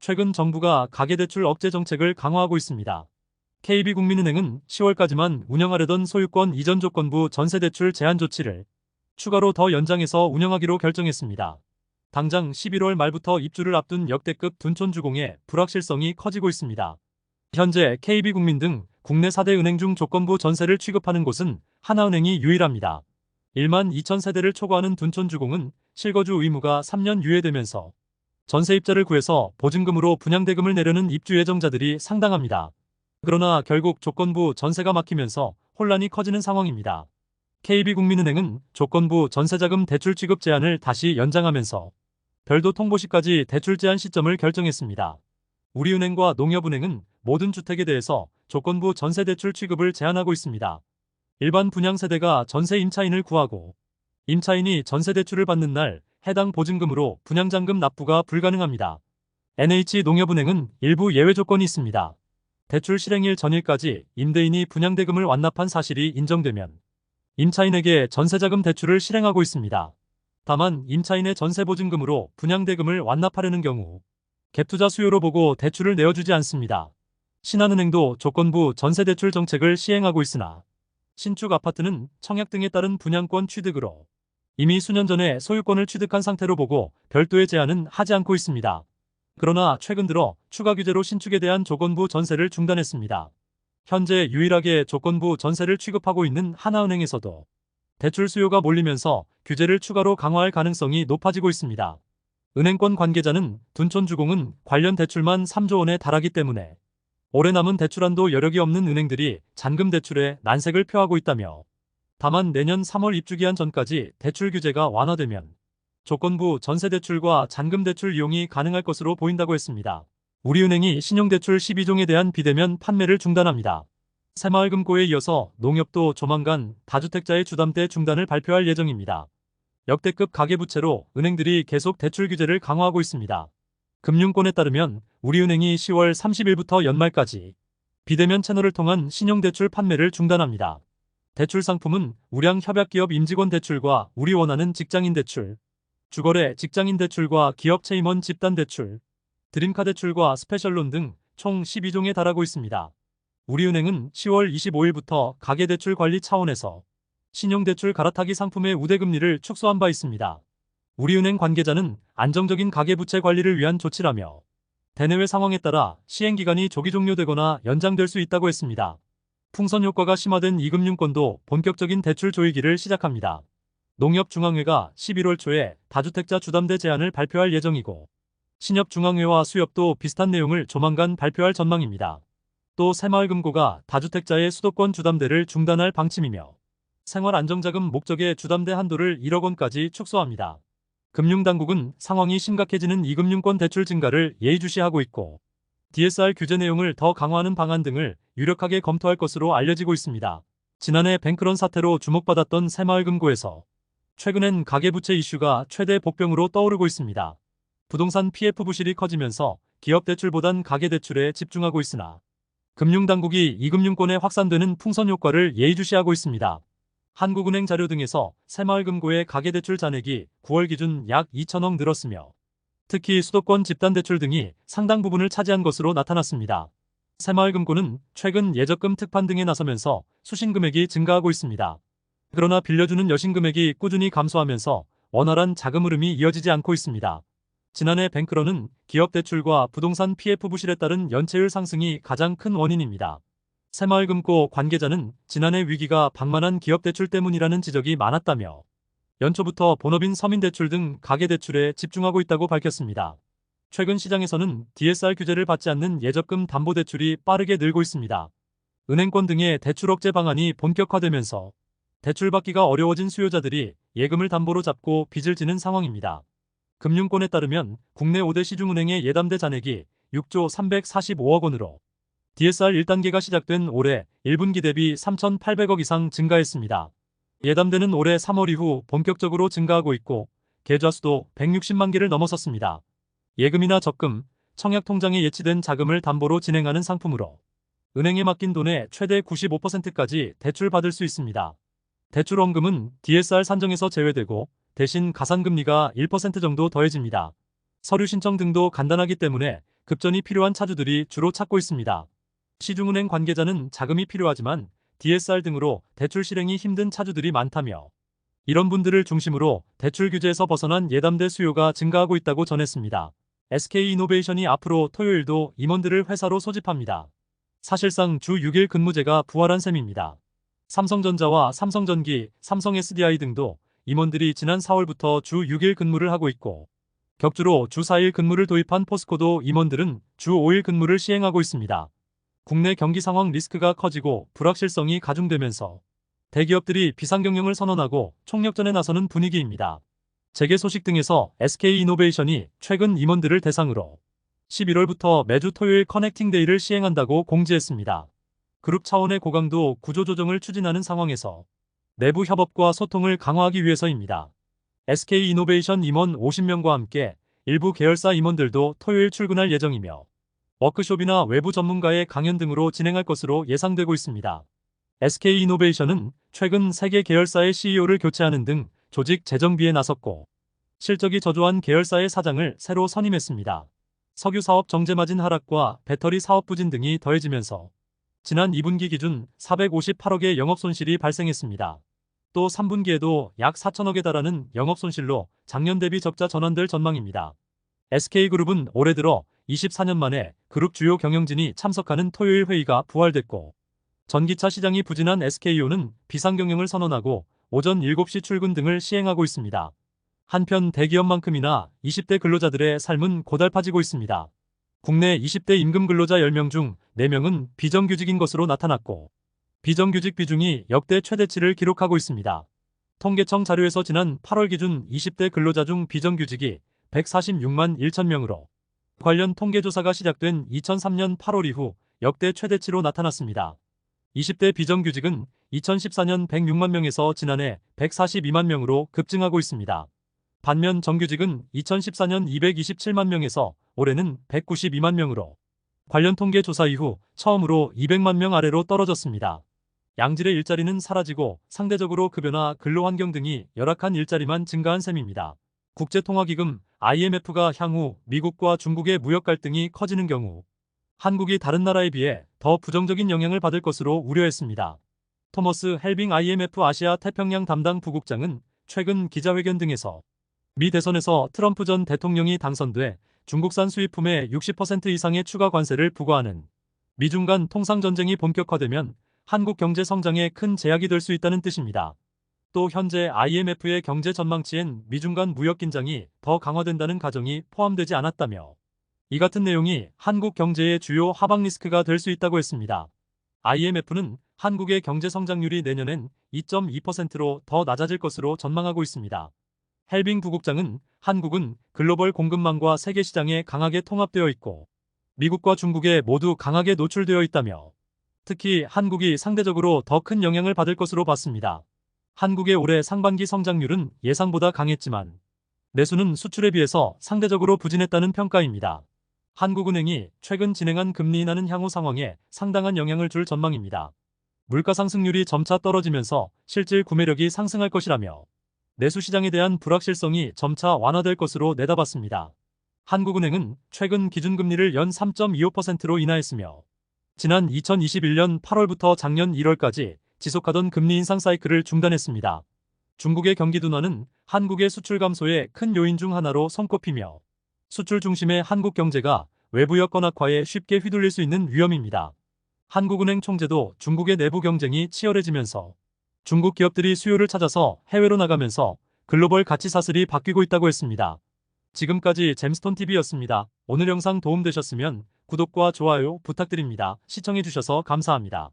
최근 정부가 가계대출 억제 정책을 강화하고 있습니다. KB국민은행은 10월까지만 운영하려던 소유권 이전 조건부 전세대출 제한 조치를 추가로 더 연장해서 운영하기로 결정했습니다. 당장 11월 말부터 입주를 앞둔 역대급 둔촌주공의 불확실성이 커지고 있습니다. 현재 KB국민 등 국내 4대 은행 중 조건부 전세를 취급하는 곳은 하나은행이 유일합니다. 1만 2천 세대를 초과하는 둔촌주공은 실거주 의무가 3년 유예되면서 전세입자를 구해서 보증금으로 분양대금을 내려는 입주 예정자들이 상당합니다. 그러나 결국 조건부 전세가 막히면서 혼란이 커지는 상황입니다. KB국민은행은 조건부 전세자금 대출 취급 제한을 다시 연장하면서 별도 통보시까지 대출 제한 시점을 결정했습니다. 우리은행과 농협은행은 모든 주택에 대해서 조건부 전세대출 취급을 제한하고 있습니다. 일반 분양세대가 전세 임차인을 구하고 임차인이 전세대출을 받는 날 해당 보증금으로 분양잔금 납부가 불가능합니다. NH농협은행은 일부 예외 조건이 있습니다. 대출 실행일 전일까지 임대인이 분양대금을 완납한 사실이 인정되면 임차인에게 전세자금 대출을 실행하고 있습니다. 다만 임차인의 전세보증금으로 분양대금을 완납하려는 경우 갭투자 수요로 보고 대출을 내어주지 않습니다. 신한은행도 조건부 전세대출 정책을 시행하고 있으나 신축 아파트는 청약 등에 따른 분양권 취득으로 이미 수년 전에 소유권을 취득한 상태로 보고 별도의 제한은 하지 않고 있습니다. 그러나 최근 들어 추가 규제로 신축에 대한 조건부 전세를 중단했습니다. 현재 유일하게 조건부 전세를 취급하고 있는 하나은행에서도 대출 수요가 몰리면서 규제를 추가로 강화할 가능성이 높아지고 있습니다. 은행권 관계자는 둔촌주공은 관련 대출만 3조 원에 달하기 때문에 올해 남은 대출한도 여력이 없는 은행들이 잔금 대출에 난색을 표하고 있다며 다만 내년 3월 입주기한 전까지 대출 규제가 완화되면 조건부 전세대출과 잔금대출 이용이 가능할 것으로 보인다고 했습니다. 우리은행이 신용대출 12종에 대한 비대면 판매를 중단합니다. 새마을금고에 이어서 농협도 조만간 다주택자의 주담대 중단을 발표할 예정입니다. 역대급 가계부채로 은행들이 계속 대출 규제를 강화하고 있습니다. 금융권에 따르면 우리은행이 10월 30일부터 연말까지 비대면 채널을 통한 신용대출 판매를 중단합니다. 대출 상품은 우량 협약기업 임직원 대출과 우리 원하는 직장인 대출, 주거래 직장인 대출과 기업체 임원 집단 대출, 드림카 대출과 스페셜론 등 총 12종에 달하고 있습니다. 우리은행은 10월 25일부터 가계대출 관리 차원에서 신용대출 갈아타기 상품의 우대금리를 축소한 바 있습니다. 우리은행 관계자는 안정적인 가계부채 관리를 위한 조치라며 대내외 상황에 따라 시행기간이 조기 종료되거나 연장될 수 있다고 했습니다. 풍선 효과가 심화된 이금융권도 본격적인 대출 조이기를 시작합니다. 농협중앙회가 11월 초에 다주택자 주담대 제한을 발표할 예정이고 신협중앙회와 수협도 비슷한 내용을 조만간 발표할 전망입니다. 또 새마을금고가 다주택자의 수도권 주담대를 중단할 방침이며 생활안정자금 목적의 주담대 한도를 1억 원까지 축소합니다. 금융당국은 상황이 심각해지는 이금융권 대출 증가를 예의주시하고 있고 DSR 규제 내용을 더 강화하는 방안 등을 유력하게 검토할 것으로 알려지고 있습니다. 지난해 뱅크런 사태로 주목받았던 새마을금고에서 최근엔 가계부채 이슈가 최대 복병으로 떠오르고 있습니다. 부동산 PF 부실이 커지면서 기업 대출보단 가계대출에 집중하고 있으나 금융당국이 이금융권에 확산되는 풍선 효과를 예의주시하고 있습니다. 한국은행 자료 등에서 새마을금고의 가계대출 잔액이 9월 기준 약 2천억 늘었으며 특히 수도권 집단대출 등이 상당 부분을 차지한 것으로 나타났습니다. 새마을금고는 최근 예적금 특판 등에 나서면서 수신 금액이 증가하고 있습니다. 그러나 빌려주는 여신 금액이 꾸준히 감소하면서 원활한 자금 흐름이 이어지지 않고 있습니다. 지난해 뱅크런은 기업 대출과 부동산 PF 부실에 따른 연체율 상승이 가장 큰 원인입니다. 새마을금고 관계자는 지난해 위기가 방만한 기업 대출 때문이라는 지적이 많았다며 연초부터 본업인 서민대출 등 가계대출에 집중하고 있다고 밝혔습니다. 최근 시장에서는 DSR 규제를 받지 않는 예적금 담보대출이 빠르게 늘고 있습니다. 은행권 등의 대출 억제 방안이 본격화되면서 대출받기가 어려워진 수요자들이 예금을 담보로 잡고 빚을 지는 상황입니다. 금융권에 따르면 국내 5대 시중은행의 예담대 잔액이 6조 345억 원으로 DSR 1단계가 시작된 올해 1분기 대비 3,800억 이상 증가했습니다. 예담대는 올해 3월 이후 본격적으로 증가하고 있고 계좌 수도 160만 개를 넘어섰습니다. 예금이나 적금, 청약통장에 예치된 자금을 담보로 진행하는 상품으로 은행에 맡긴 돈의 최대 95%까지 대출받을 수 있습니다. 대출 원금은 DSR 산정에서 제외되고 대신 가산금리가 1% 정도 더해집니다. 서류 신청 등도 간단하기 때문에 급전이 필요한 차주들이 주로 찾고 있습니다. 시중은행 관계자는 자금이 필요하지만 DSR 등으로 대출 실행이 힘든 차주들이 많다며 이런 분들을 중심으로 대출 규제에서 벗어난 예담대 수요가 증가하고 있다고 전했습니다. SK이노베이션이 앞으로 토요일도 임원들을 회사로 소집합니다. 사실상 주 6일 근무제가 부활한 셈입니다. 삼성전자와 삼성전기, 삼성 SDI 등도 임원들이 지난 4월부터 주 6일 근무를 하고 있고 격주로 주 4일 근무를 도입한 포스코도 임원들은 주 5일 근무를 시행하고 있습니다. 국내 경기 상황 리스크가 커지고 불확실성이 가중되면서 대기업들이 비상경영을 선언하고 총력전에 나서는 분위기입니다. 재계 소식 등에서 SK이노베이션이 최근 임원들을 대상으로 11월부터 매주 토요일 커넥팅 데이를 시행한다고 공지했습니다. 그룹 차원의 고강도 구조조정을 추진하는 상황에서 내부 협업과 소통을 강화하기 위해서입니다. SK이노베이션 임원 50명과 함께 일부 계열사 임원들도 토요일 출근할 예정이며 워크숍이나 외부 전문가의 강연 등으로 진행할 것으로 예상되고 있습니다. SK이노베이션은 최근 세계 계열사의 CEO를 교체하는 등 조직 재정비에 나섰고 실적이 저조한 계열사의 사장을 새로 선임했습니다. 석유 사업 정제 마진 하락과 배터리 사업 부진 등이 더해지면서 지난 2분기 기준 458억의 영업 손실이 발생했습니다. 또 3분기에도 약 4천억에 달하는 영업 손실로 작년 대비 적자 전환될 전망입니다. SK그룹은 올해 들어 24년 만에 그룹 주요 경영진이 참석하는 토요일 회의가 부활됐고 전기차 시장이 부진한 SKO는 비상경영을 선언하고 오전 7시 출근 등을 시행하고 있습니다. 한편 대기업만큼이나 20대 근로자들의 삶은 고달파지고 있습니다. 국내 20대 임금 근로자 10명 중 4명은 비정규직인 것으로 나타났고 비정규직 비중이 역대 최대치를 기록하고 있습니다. 통계청 자료에서 지난 8월 기준 20대 근로자 중 비정규직이 146만 1천 명으로 관련 통계조사가 시작된 2003년 8월 이후 역대 최대치로 나타났습니다. 20대 비정규직은 2014년 106만 명에서 지난해 142만 명으로 급증하고 있습니다. 반면 정규직은 2014년 227만 명에서 올해는 192만 명으로 관련 통계 조사 이후 처음으로 200만 명 아래로 떨어졌습니다. 양질의 일자리는 사라지고 상대적으로 급여나 근로환경 등이 열악한 일자리만 증가한 셈입니다. 국제통화기금 IMF가 향후 미국과 중국의 무역 갈등이 커지는 경우 한국이 다른 나라에 비해 더 부정적인 영향을 받을 것으로 우려했습니다. 토머스 헬빙 IMF 아시아 태평양 담당 부국장은 최근 기자회견 등에서 미 대선에서 트럼프 전 대통령이 당선돼 중국산 수입품에 60% 이상의 추가 관세를 부과하는 미중 간 통상전쟁이 본격화되면 한국 경제 성장에 큰 제약이 될 수 있다는 뜻입니다. 또 현재 IMF의 경제 전망치엔 미중 간 무역 긴장이 더 강화된다는 가정이 포함되지 않았다며 이 같은 내용이 한국 경제의 주요 하방 리스크가 될 수 있다고 했습니다. IMF는 한국의 경제 성장률이 내년엔 2.2%로 더 낮아질 것으로 전망하고 있습니다. 헬빙 부국장은 한국은 글로벌 공급망과 세계 시장에 강하게 통합되어 있고 미국과 중국에 모두 강하게 노출되어 있다며 특히 한국이 상대적으로 더 큰 영향을 받을 것으로 봤습니다. 한국의 올해 상반기 성장률은 예상보다 강했지만 내수는 수출에 비해서 상대적으로 부진했다는 평가입니다. 한국은행이 최근 진행한 금리 인하는 향후 상황에 상당한 영향을 줄 전망입니다. 물가 상승률이 점차 떨어지면서 실질 구매력이 상승할 것이라며 내수 시장에 대한 불확실성이 점차 완화될 것으로 내다봤습니다. 한국은행은 최근 기준금리를 연 3.25%로 인하했으며 지난 2021년 8월부터 작년 1월까지 지속하던 금리 인상 사이클을 중단했습니다. 중국의 경기 둔화는 한국의 수출 감소의 큰 요인 중 하나로 손꼽히며 수출 중심의 한국 경제가 외부 여건 악화에 쉽게 휘둘릴 수 있는 위험입니다. 한국은행 총재도 중국의 내부 경쟁이 치열해지면서 중국 기업들이 수요를 찾아서 해외로 나가면서 글로벌 가치 사슬이 바뀌고 있다고 했습니다. 지금까지 잼스톤TV였습니다. 오늘 영상 도움되셨으면 구독과 좋아요 부탁드립니다. 시청해주셔서 감사합니다.